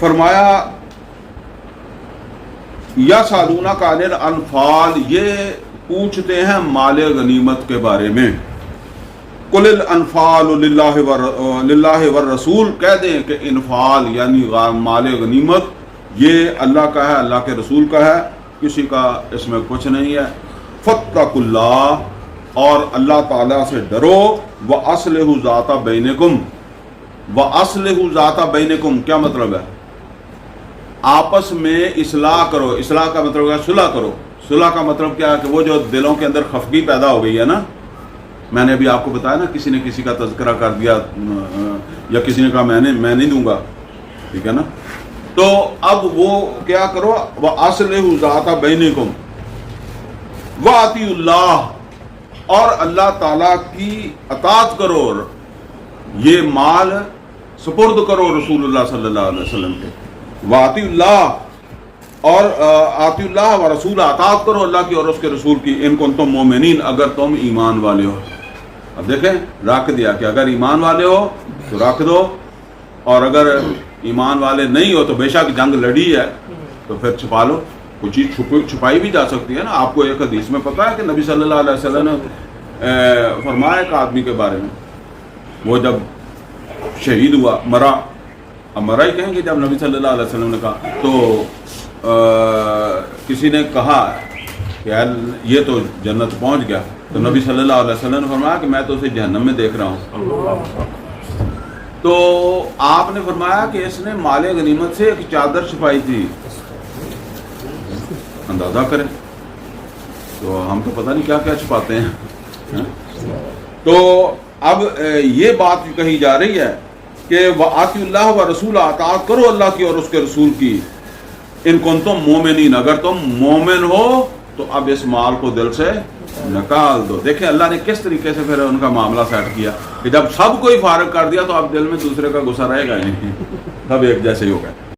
فرمایا یا سالونہ کانل انفال، یہ پوچھتے ہیں مال غنیمت کے بارے میں. قل الانفال للہ والرسول، کہہ دیں کہ انفال یعنی مال غنیمت یہ اللہ کا ہے، اللہ کے رسول کا ہے، کسی کا اس میں کچھ نہیں ہے. فاتقوا اللہ، اور اللہ تعالیٰ سے ڈرو. وَأَصْلِحُوا ذَاتَ بَيْنِكُمْ، وَأَصْلِحُوا ذَاتَ بَيْنِكُمْ کیا مطلب ہے؟ آپس میں اصلاح کرو. اصلاح کا مطلب ہے صلح کرو. صلح کا مطلب کیا ہے کہ وہ جو دلوں کے اندر خفگی پیدا ہو گئی ہے نا، میں نے ابھی آپ کو بتایا نا، کسی نے کسی کا تذکرہ کر دیا یا کسی نے کہا میں نہیں دوں گا، ٹھیک ہے نا، تو اب وہ کیا کرو، وَأَصْلِحُوا ذَاتَ بَيْنِكُمْ وَأَطِیعُوا اللَّهَ، اور اللہ تعالیٰ کی اطاعت کرو، یہ مال سپرد کرو رسول اللہ صلی اللہ علیہ وسلم کے. وَأَطِیعُوا اللَّهَ، اور آطیعُوا اللَّهَ وَرَسُولَهُ، اطاعت کرو اللہ کی اور اس کے رسول کی. ان کنتم مؤمنین، اگر تم ایمان والے ہو. اب دیکھیں رکھ دیا کہ اگر ایمان والے ہو تو رکھ دو، اور اگر ایمان والے نہیں ہو تو بے شک جنگ لڑی ہے تو پھر چھپا لو. کوئی چیز چھپائی بھی جا سکتی ہے نا. آپ کو ایک حدیث میں پتہ ہے کہ نبی صلی اللہ علیہ وسلم نے فرمایا ایک آدمی کے بارے میں، وہ جب شہید ہوا، مرا، اب مرا ہی کہیں گے جب نبی صلی اللہ علیہ وسلم نے کہا، تو کسی نے کہا کہ یہ تو جنت پہنچ گیا، تو نبی صلی اللہ علیہ وسلم نے فرمایا کہ میں تو اسے جہنم میں دیکھ رہا ہوں. تو آپ نے فرمایا کہ اس نے مال غنیمت سے ایک چادر چھپائی تھی، اندازہ کریں. تو ہم تو پتہ نہیں کیا کیا چھپاتے ہیں. تو اب یہ بات کہی جا رہی ہے کہ وَآتِیُوا اللَّهَ وَرَسُولَهُ، اطاعت کرو اللہ کی اور اس کے رسول کی. ان کنتم مومنین، اگر تم مومن ہو تو اب اس مال کو دل سے نکال دو. دیکھیں اللہ نے کس طریقے سے پھر ان کا معاملہ سیٹ کیا کہ جب سب کو ہی فارغ کر دیا تو اب دل میں دوسرے کا غصہ رہے گا ہی نہیں، سب ایک جیسے ہی ہو گئے.